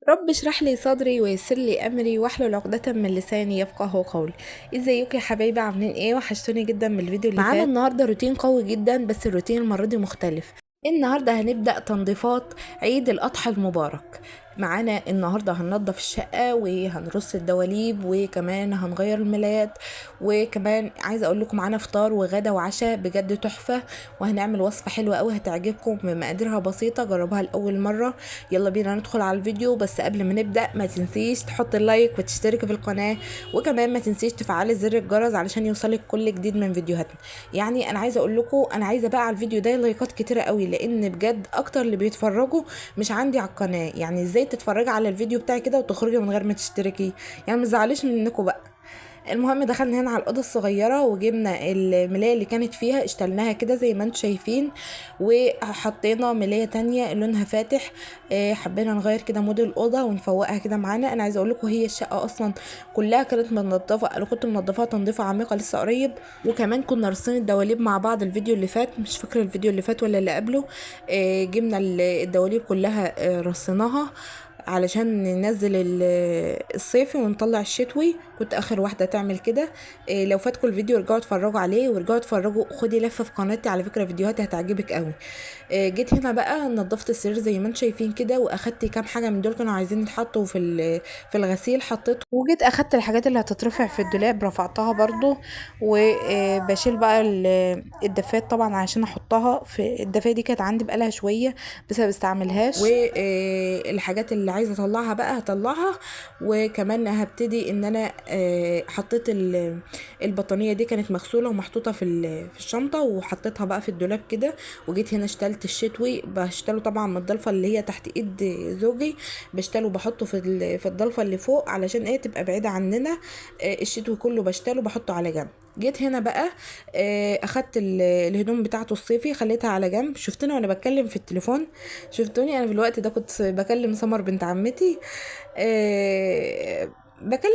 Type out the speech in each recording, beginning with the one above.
رب اشرح لي صدري ويسر لي امري واحلل عقدة من لساني يفقهوا قولي. ازيكم يا حبايبي؟ عاملين ايه؟ وحشتوني جدا من الفيديو اللي معانا فات. النهارده روتين قوي جدا، بس الروتين المره دي مختلف. النهارده هنبدا تنظيفات عيد الاضحى المبارك. معانا النهارده هننضف الشقه وهنرص الدواليب وكمان هنغير الملايات، وكمان عايزه اقول لكم معانا فطار وغدا وعشاء بجد تحفه. وهنعمل وصفه حلوه قوي هتعجبكم، مقاديرها بسيطه، جربوها لاول مره. يلا بينا ندخل على الفيديو، بس قبل ما نبدا ما تنسيش تحط اللايك وتشترك في القناه، وكمان ما تنسيش تفعلي زر الجرس علشان يوصلك كل جديد من فيديوهاتنا. يعني انا عايزه اقول لكم، انا عايزه بقى على الفيديو ده لايكات كتيره قوي، لان بجد اكتر اللي بيتفرجوا مش عندي على القناه. يعني ازاي تتفرجي على الفيديو بتاعي كده وتخرجي من غير ما تشتركي؟ يعني ما تزعليش منكم بقى. المهم دخلنا هنا على الاوضه الصغيره وجبنا الملايه اللي كانت فيها اشتلناها كده زي ما انتم شايفين، وحطينا ملايه تانية لونها فاتح. حبينا نغير كده مود الاوضه ونفوقها كده معانا. انا عايزه اقول لكم هي الشقه اصلا كلها كانت منضفه، انا كنت منضفاها تنظيفه عميقه لسه قريب. وكمان كنا رصين الدواليب مع بعض الفيديو اللي فات، مش فاكره الفيديو اللي فات ولا اللي قبله. جبنا الدواليب كلها رصيناها علشان ننزل الصيفي ونطلع الشتوي. كنت اخر واحده تعمل كده. لو فاتكم الفيديو ارجعوا اتفرجوا عليه، وارجعوا اتفرجوا، خدي لفه في قناتي على فكره فيديوهاتي هتعجبك قوي. جيت هنا بقى نظفت السرير زي ما انتم شايفين كده، واخدت كام حاجه من دول كانوا عايزين يتحطوا في الغسيل حطيتهم، وجيت اخدت الحاجات اللي هتترفع في الدولاب رفعتها برضو. وبشيل بقى الدفات طبعا عشان احطها في الدفايه دي، كانت عندي بقالها شويه بس ما بستعملهاش. والحاجات اللي عايزه اطلعها بقى هطلعها. وكمان هبتدي ان انا حطيت البطانيه دي كانت مغسوله ومحطوطه في الشنطه، وحطيتها بقى في الدولاب كده. وجيت هنا اشتلت الشتوي، بشتله طبعا من الضلفه اللي هي تحت ايد زوجي، بشتله بحطه في الضلفه اللي فوق علشان ايه تبقى بعيده عننا. الشتوي كله بشتله بحطه على جنب. جيت هنا بقى اخدت الهدوم بتاعته الصيفي خليتها على جنب. شفتني وانا بتكلم في التليفون؟ شفتوني انا في الوقت ده كنت بكلم سمر بنت عمتي.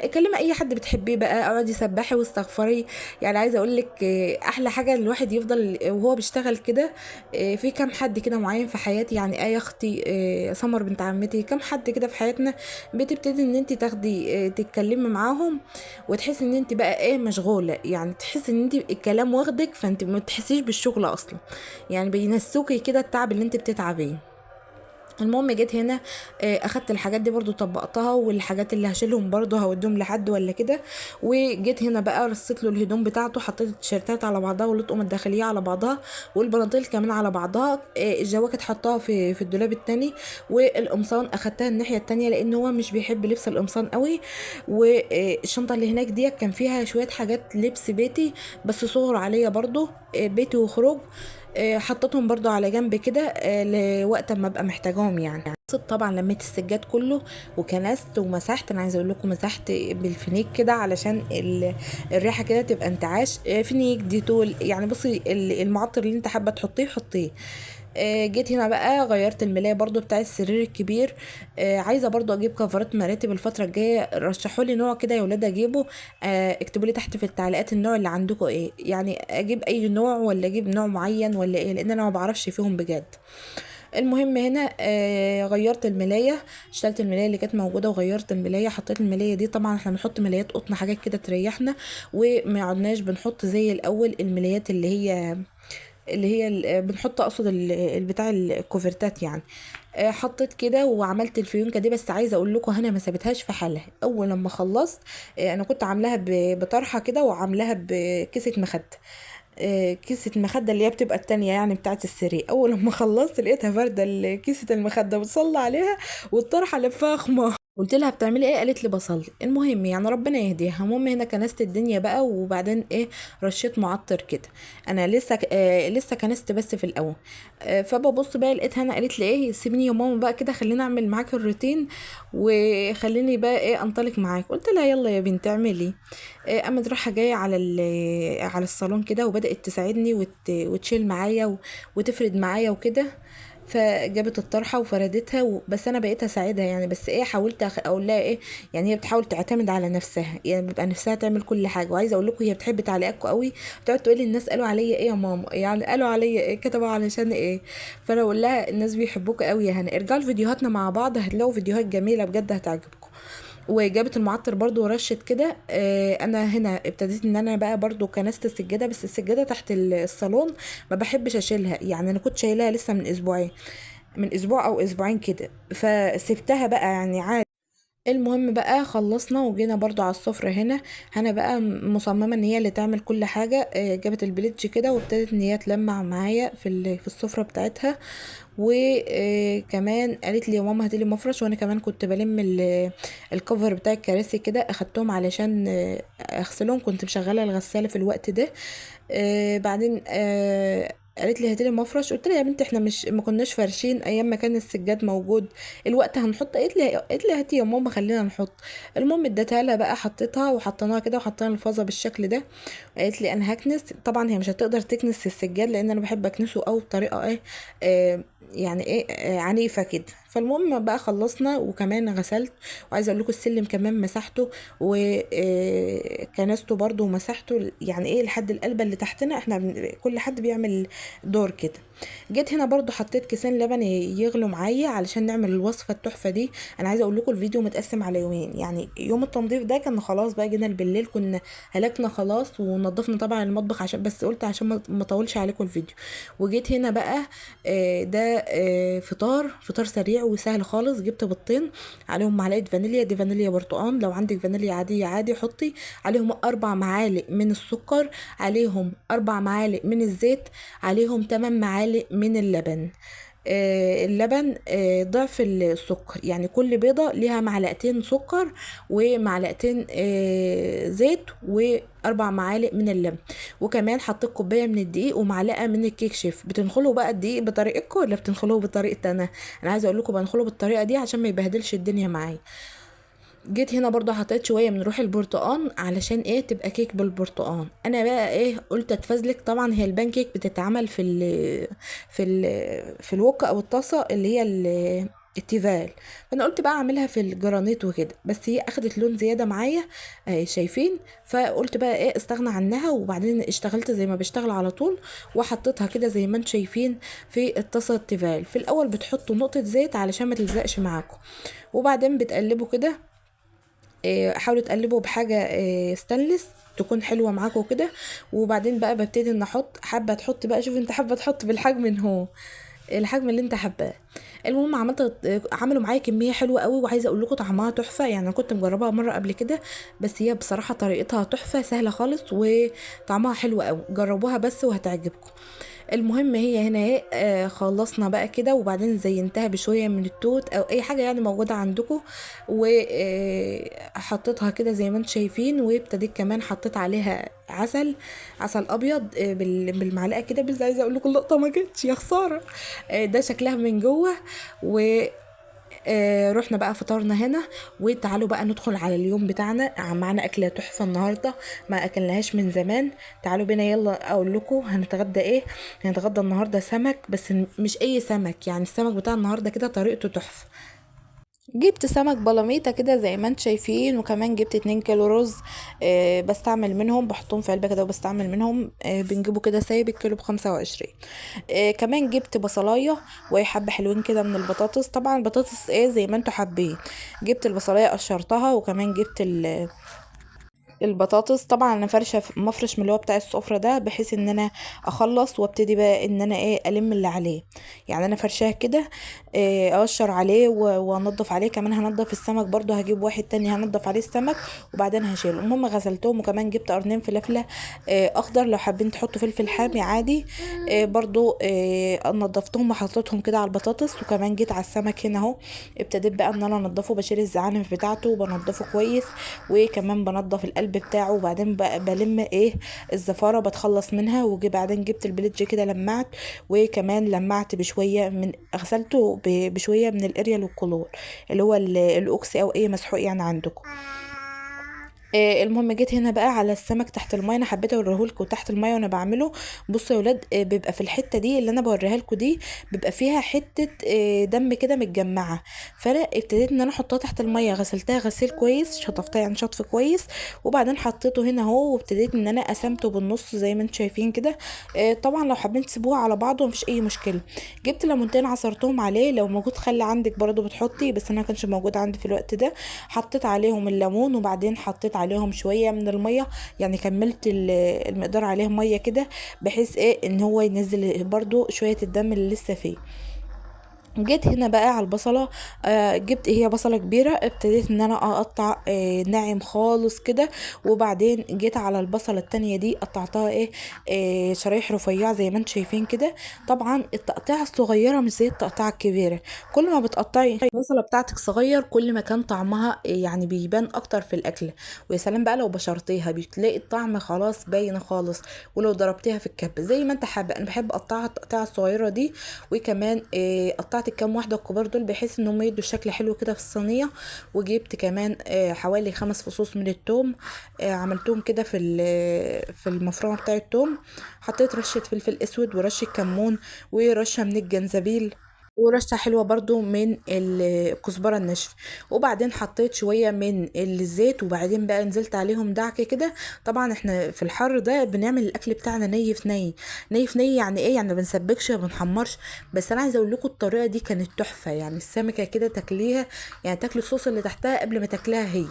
اكلم اي حد بتحبيه بقى، اقعدي سبحي واستغفري. يعني عايزه اقول لك احلى حاجه ان الواحد يفضل وهو بيشتغل كده. في كام حد كده معين في حياتي، يعني اي اختي، سمر بنت عمتي، كام حد كده في حياتنا بتبتدي ان انت تاخدي تتكلمي معاهم وتحسي ان انت بقى ايه مشغوله. يعني تحسي ان انت الكلام واخدك، فانت ما تحسيش بالشغل اصلا. يعني بينسوكي كده التعب اللي انت بتتعبيه. المهم جيت هنا اخدت الحاجات دي برضو طبقتها، والحاجات اللي هشيلهم برضو هوديهم لحد ولا كده. وجيت هنا بقى رصيت له الهدوم بتاعته، حطيت التيشيرتات على بعضها والاطقم الداخليه على بعضها والبناطيل كمان على بعضها. الجواكت حطها في الدولاب التاني، والقمصان اخدتها الناحيه التانية لان هو مش بيحب لبس القمصان قوي. والشنطه اللي هناك دي كان فيها شويه حاجات لبس بيتي بس صغر عليا برضو، بيتي وخروج. حطيتهم برضو على جنب كده لوقت ما ابقى محتاجاهم يعني. طبعا لميت السجاد كله وكنست ومسحت. انا عايزه اقول لكم مسحت بالفينيك كده علشان الريحه كده تبقى انتعاش. فينيك ديتول، يعني بصي المعطر اللي انت حابه تحطيه حطيه. جيت هنا بقى غيرت الملايه برضو بتاع السرير الكبير. عايزه برضو اجيب كفرات مراتب الفتره الجايه، رشحوا لي نوع كده يا ولاد اجيبه. اكتبوا لي تحت في التعليقات النوع اللي عندكم ايه، يعني اجيب اي نوع ولا اجيب نوع معين ولا ايه، لان انا ما بعرفش فيهم بجد. المهم هنا غيرت الملايه، اشتلت الملايه اللي كانت موجوده وغيرت الملايه. حطيت الملايه دي، طبعا احنا بنحط ملايات قطن حاجات كده تريحنا، وما عدناش بنحط زي الاول الملايات بنحط اقصد البتاع الكوفرتات يعني. حطيت كده وعملت الفيونكه دي. بس عايزه اقول لكم انا ما سابتهاش في حالها. اول لما خلصت انا كنت عاملاها بطرحه كده وعاملاها بكيسه مخده. كيسة المخدة اللي هي بتبقى التانية يعني بتاعت السرير. أول لما خلصت لقيتها فردة كيسة المخدة بتصلي عليها والطرحة لفاها خمار. قلت لها بتعملي ايه؟ قالت لي بصلي. المهم يعني ربنا يهديها. المهم هنا كنست الدنيا بقى، وبعدين ايه رشيت معطر كده. انا لسه كنست بس في الاول. فببص بقى لقيتها انا قالت لي ايه سيبني يا ماما بقى كده، خليني اعمل معاك الروتين وخليني بقى ايه انطلق معاك. قلت لها يلا يا بنت اعملي. قامت رايحه جايه على الصالون كده، وبدات تساعدني وتشيل معايا وتفرد معايا وكده. فجابت الطرحه وفردتها بس انا بقيت اساعدها يعني، بس ايه حاولت اقول لها ايه يعني، هي بتحاول تعتمد على نفسها يعني، بيبقى نفسها تعمل كل حاجه. وعايزه اقول لكم هي بتحب تعليقاتكم قوي، بتقعد تقول لي الناس قالوا عليا ايه يا ماما، يعني قالوا عليا ايه، كتبوا علشان ايه. فانا اقول لها الناس بيحبوك قوي يا هنا، ارجعوا لفيديوهاتنا مع بعض هتلاقوا فيديوهات جميله بجد هتعجبكم. وجابت المعطر برضو ورشت كده. انا هنا ابتديت ان انا بقى برضو كنست السجاده، بس السجاده تحت الصالون ما بحبش اشيلها يعني، انا كنت شايلها لسه من اسبوعين، من اسبوع او اسبوعين كده، فسبتها بقى يعني عادي. المهم بقى خلصنا وجينا برضو على السفرة هنا. هنا بقى مصممة ان هي اللي تعمل كل حاجة. جابت البليتش كده وابتدت ان هي تلمع معايا في السفرة بتاعتها. وكمان قالت لي يا ماما هاتيلي مفرش، وانا كمان كنت بلم الكفر بتاع الكراسي كده، اخدتهم علشان اغسلهم، كنت مشغله الغساله في الوقت ده. بعدين قالت لي هاتيلي مفرش، قلت لها يا بنتي احنا مش ما كناش فارشين ايام ما كان السجاد موجود، الوقت هنحط. قالت لي هاتي يا ماما خلينا نحط. المهم اديتها لها بقى، حطيتها وحطيناها كده وحطينا الفازه بالشكل ده. قالت لي انا هكنس. طبعا هي مش هتقدر تكنس السجاد لان انا بحب اكنسه او بطريقه ايه يعني ايه عنيفه كده. فالمهم بقى خلصنا وكمان غسلت. وعايزه اقول لكم السلم كمان مسحته وكنسته برضو ومسحته، يعني ايه لحد القلبه اللي تحتنا، احنا كل حد بيعمل دور كده. جيت هنا برضو حطيت كيسين لبن يغلوا معايا علشان نعمل الوصفه التحفه دي. انا عايزه اقول لكم الفيديو متقسم على يومين، يعني يوم التنظيف ده كان خلاص بقى، جينا بالليل كنا هلكنا خلاص ونضفنا طبعا المطبخ، عشان بس قلت عشان ما اطولش عليكم الفيديو. وجيت هنا بقى ده فطار سريع وسهل خالص. جبت بيضتين عليهم معلقه فانيليا، دي فانيليا برتقان، لو عندك فانيليا عاديه عادي حطي عليهم 4 معالق من السكر، عليهم 4 معالق من الزيت، عليهم 8 معالق من اللبن. اللبن ضعف السكر، يعني كل بيضة ليها معلقتين سكر ومعلقتين زيت و4 معالق من اللبن. وكمان حطيت كوباية من الدقيق ومعلقة من الكيك شيف. بتنخلوا بقى الدقيق بطريقتكم ولا بتنخلوه بطريقتي انا عايزه اقول لكم بنخله بالطريقه دي عشان ما يبهدلش الدنيا معايا. جيت هنا برضو حطيت شويه من روح البرتقال علشان ايه تبقى كيك بالبرتقال. انا بقى ايه قلت اتفزلك، طبعا هي البان كيك بتتعمل في الوك او الطاسه اللي هي التيفال. فانا قلت بقى اعملها في الجرانيت وكده، بس هي اخدت لون زياده معايا شايفين. فقلت بقى ايه استغنى عنها، وبعدين اشتغلت زي ما بشتغل على طول وحطيتها كده زي ما انتم شايفين في الطاسه التيفال. في الاول بتحطوا نقطه زيت علشان ما تلزقش معاكم، وبعدين بتقلبوا كده. حاولوا تقلبوا بحاجه ستانلس تكون حلوه معاكم كده. وبعدين بقى ببتدي ان احط، حابه تحط بقى شوف انت حابه تحط بالحجم من هو الحجم اللي انت حباه. المهم عملوا معايا كميه حلوه قوي، وعايزه اقول لكم طعمها تحفه يعني. انا كنت مجرباها مره قبل كده، بس هي بصراحه طريقتها تحفه سهله خالص وطعمها حلو قوي، جربوها بس وهتعجبكم. المهم هي هنا ايه خلصنا بقى كده، وبعدين زينتها بشويه من التوت او اي حاجه يعني موجوده عندكم، وحطيتها كده زي ما انتم شايفين. وابتديت كمان حطيت عليها عسل ابيض بالمعلقه كده، بس عايزه اقول لكم اللقطه ما جتش يا خساره. ده شكلها من جوه. و رحنا بقى فطرنا هنا، وتعالوا بقى ندخل على اليوم بتاعنا. معانا اكله تحفه النهارده ما اكلناهاش من زمان. تعالوا بينا يلا اقول لكم هنتغدى ايه. هنتغدى النهارده سمك، بس مش اي سمك، يعني السمك بتاع النهارده كده طريقته تحفه. جبت سمك بلاميطة كده زي ما انت شايفين، وكمان جبت 2 كيلو رز. بستعمل منهم، بحطهم في علبة كده وبستعمل منهم. بنجيبه كده سايب الكيلو ب25. كمان جبت بصلاية وحبة حلوين كده من البطاطس، طبعا البطاطس ايه زي ما انتوا حابين. جبت البصلاية قشرتها، وكمان جبت البطاطس. طبعا انا فرشه مفرش من اللي هو بتاع السفره ده، بحيث ان انا اخلص وابتدي بقى ان انا ايه الم اللي عليه. يعني انا فرشاه كده اقشر عليه وانضف عليه. كمان هنضف السمك برضو، هجيب واحد تاني هنضف عليه السمك وبعدين هشيله. المهم غسلتهم، وكمان جبت قرنين فلفله اخضر، لو حابين تحطوا فلفل حامي عادي. برضو نضفتهم وحطيتهم كده على البطاطس. وكمان جيت على السمك هنا اهو، ابتديت بقى ان انا انضفه، بشيل الزعانف بتاعته وبنضفه كويس، وكمان بنضف القلب بتاعه. وبعدين بلم ايه الزفاره بتخلص منها. بعدين جبت البليتج كده لمعت، وكمان لمعت بشويه من غسلته بشويه من الاريال والكلور اللي هو الاوكسي او اي مسحوق يعني عندكم. المهم جيت هنا بقى على السمك تحت الميه، انا حبيت اوريهولكوا تحت الميه وانا بعمله. بصوا يا ولاد، بيبقى في الحته دي اللي انا بوريها لكم دي بيبقى فيها حته دم كده متجمعه. فانا ابتديت ان انا احطها تحت الميه، غسلتها غسيل كويس، شطفتها يعني شطف كويس، وبعدين حطيته هنا اهو، وابتديت ان انا قسمته بالنص زي ما انتم شايفين كده. طبعا لو حابين تسيبوها على بعضه مفيش اي مشكله. جبت ليمونتين عصرتهم عليه، لو موجود خل عندك برضو بتحطي، بس انا ما كانش موجود عندي في الوقت ده. حطيت عليهم الليمون، وبعدين حطيت عليهم شويه من الميه، يعني كملت المقدار عليه ميه كده، بحيث ايه ان هو ينزل برضو شويه الدم اللي لسه فيه. جيت هنا بقى على البصله. جبت هي بصله كبيره، ابتديت ان انا اقطع ناعم خالص كده. وبعدين جيت على البصله التانية دي قطعتها شرايح رفيعه زي ما انتم شايفين كده. طبعا التقطيعه الصغيره مش زي التقطيعه الكبيره. كل ما بتقطعي البصله بتاعتك صغير كل ما كان طعمها يعني بيبان اكتر في الاكل. ويا سلام بقى لو بشرتيها بتلاقي الطعم خلاص باين خالص. ولو ضربتيها في الكب زي ما انت حابه، انا بحب اقطعها التقطيعه الصغيره دي. وكمان قطعت الكام واحده الكبار دول بحيث ان هم يدوا شكل حلو كده في الصينيه. وجبت كمان حوالي 5 فصوص من التوم، عملتهم كده في المفرمه بتاع التوم. حطيت رشه فلفل اسود ورشه كمون ورشه من الجنزبيل، ورشه حلوه برضو من الكزبره الناشفه. وبعدين حطيت شويه من الزيت، وبعدين بقى نزلت عليهم دعك كده. طبعا احنا في الحر ده بنعمل الاكل بتاعنا ني في ني. ني في ني يعني ايه؟ يعني ما بنسبكش ما بنحمرش. بس انا عايزه اقول لكم الطريقه دي كانت تحفه، يعني السمكه كده تاكليها، يعني تاكلي الصوص اللي تحتها قبل ما تاكلها هي.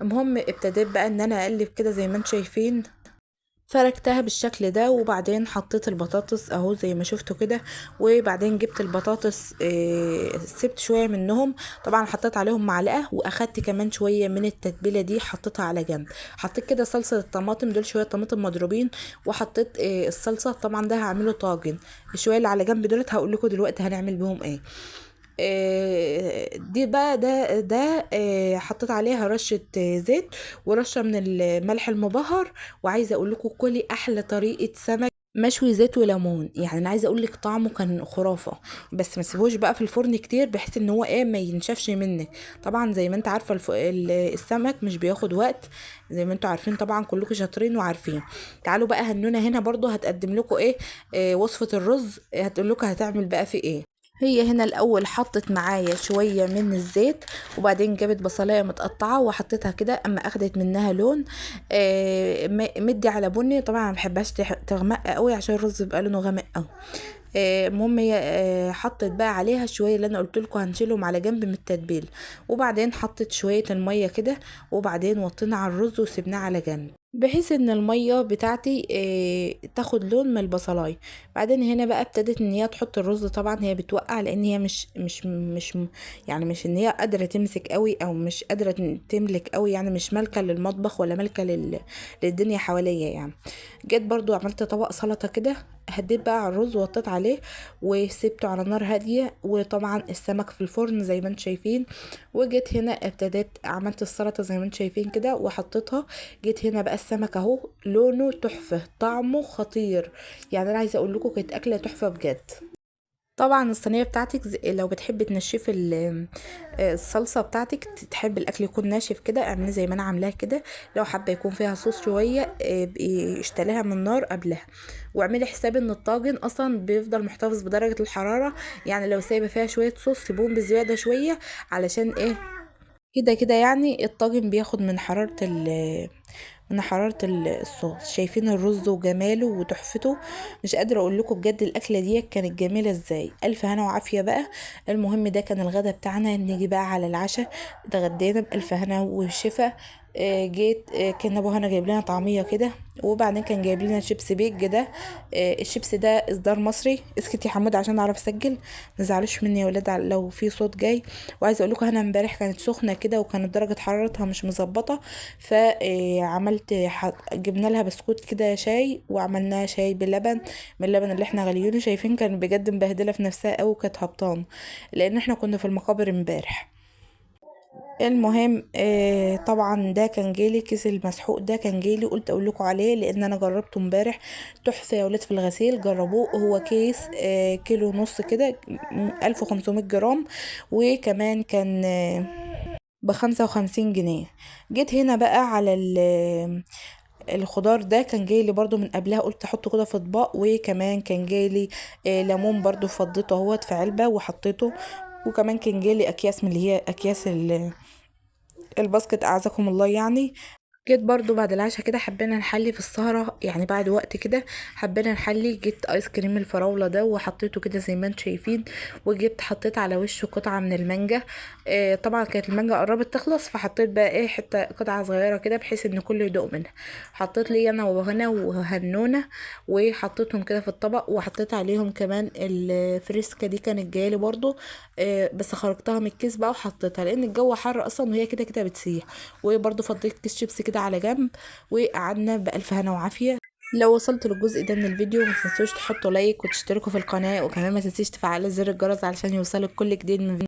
المهم ابتديت بقى ان انا اقلب كده زي ما انتم شايفين، فركتها بالشكل ده. وبعدين حطيت البطاطس اهو زي ما شفتوا كده. وبعدين جبت البطاطس سبت شويه منهم، طبعا حطيت عليهم معلقه، واخدت كمان شويه من التتبيله دي حطيتها على جنب. حطيت كده صلصه الطماطم دول شويه طماطم مضروبين، وحطيت الصلصه. طبعا ده هعمله طاجن. شويه اللي على جنب دولت هقول لكم دلوقتي هنعمل بيهم ايه. دي بقى ده حطيت عليها رشة زيت ورشة من الملح المبهر. وعايزة اقول لكم كلي احلى طريقة سمك مشوي زيت وليمون، يعني انا عايزه اقول لك طعمه كان خرافه. بس ما تسيبوش بقى في الفرن كتير بحيث ان هو ما ينشفش منك. طبعا زي ما انت عارفه السمك مش بياخد وقت، زي ما انتوا عارفين طبعا كلكم شاطرين وعارفين. تعالوا بقى هنونا هنا برضو هتقدم لكم وصفه الرز، هتقول لكم هتعمل بقى في ايه. هي هنا الاول حطت معايا شويه من الزيت، وبعدين جابت بصلايه متقطعه وحطيتها كده، اما اخدت منها لون مدي على بني. طبعا ما بحبهاش تغمق قوي عشان الرز يبقى لونه غامق قوي. المهم هي حطت بقى عليها شويه اللي انا قلت لكم هنشيلهم على جنب من التتبيل. وبعدين حطت شويه الميه كده، وبعدين وطينا على الرز وسبناه على جنب بحيث ان الميه بتاعتي تاخد لون من البصلايه. بعدين هنا بقى ابتدت ان هي تحط الرز. طبعا هي بتوقع لان هي يعني مش ان هي قادره تمسك قوي او مش قادره تملك قوي، يعني مش مالكه للمطبخ ولا مالكه للدنيا حواليا يعني. جيت برضو عملت طبق سلطه كده، هديت بقى على الرز ووطيت عليه وسبته على نار هاديه. وطبعا السمك في الفرن زي ما انتم شايفين. وجيت هنا ابتديت عملت السلطه زي ما انتم شايفين كده وحطيتها. جيت هنا بقى السمك اهو لونه تحفه طعمه خطير، يعني انا عايزه اقول لكم كانت اكله تحفه بجد. طبعا الصينيه بتاعتك لو بتحبي تنشفي الصلصه بتاعتك، تحب الاكل يكون ناشف كده، اعملي زي ما انا عاملاه كده. لو حابه يكون فيها صوص شويه اشتليها من النار قبلها. واعملي حساب ان الطاجن اصلا بيفضل محتفظ بدرجه الحراره، يعني لو سايبه فيها شويه صوص سيبوهم بزياده شويه علشان كده كده يعني الطاجن بياخد من حرارة الصوص. شايفين الرز وجماله وتحفته؟ مش قادرة اقول لكم بجد الاكلة دي كانت جميلة ازاي. الف هنا وعافية بقى. المهم ده كان الغدا بتاعنا، نيجي بقى على العشاء. اتغدينا بألف هنا والشفا. جيت كان ابو هنا جايب لنا طعمية كده، وبعدين كان جايب لنا شيبس بيج ده. الشيبس ده اصدار مصري. اسكت يا حمود عشان اعرف اسجل، مزعلوش مني يا ولاد لو في صوت جاي. وعايزه اقول لكم انا امبارح كانت سخنه كده وكانت درجه حرارتها مش مظبطه. فعملت جبنا لها بسكوت كده شاي، وعملناها شاي باللبن من اللبن اللي احنا غاليينه. شايفين كان بجد مبهدله في نفسها قوي وكانت هبطانه لان احنا كنا في المقابر امبارح. المهم طبعا ده كان جالي كيس المسحوق، ده كان جالي قلت اقول لكم عليه لان انا جربته امبارح. تحفه يا ولاد في الغسيل، جربوه. هو كيس كيلو ونص كده، 1500 جرام. وكمان كان ب55 جنيه. جيت هنا بقى على الخضار ده، كان جاي لي برضو من قبلها، قلت احطه كده في اطباق. وكمان كان جاي لي ليمون برضو، فضيته اهوت في علبة وحطيته. وكمان كان جاي لي اكياس من اللي هي اكياس الباسكت، اعزكم الله يعني. جيت برضو بعد العشاء كده، حبينا نحلي في السهرة يعني، بعد وقت كده حبينا نحلي. جبت ايس كريم الفراولة ده وحطيته كده زي ما انتم شايفين، وجبت حطيت على وشه قطعة من المانجا. طبعا كانت المانجا قربت تخلص، فحطيت بقى ايه حتة قطعة صغيرة كده بحيث ان كله يدوق منها. حطيت لي انا وهنا وهنونة، وحطيتهم كده في الطبق، وحطيت عليهم كمان الفريسكا دي كانت جايلي برضو. بس خرجتها من الكيس بقى وحطيتها، لان الجو حر اصلا وهي كده كده بتسيح. وبرضو فضيت كيس شيبسي كده على جنب، وقعدنا بألف هنا وعافية. لو وصلت للجزء ده من الفيديو ما تنسوش تحطوا لايك وتشتركوا في القناة، وكمان ما تنسيش تفعلوا زر الجرس علشان يوصلك كل جديد من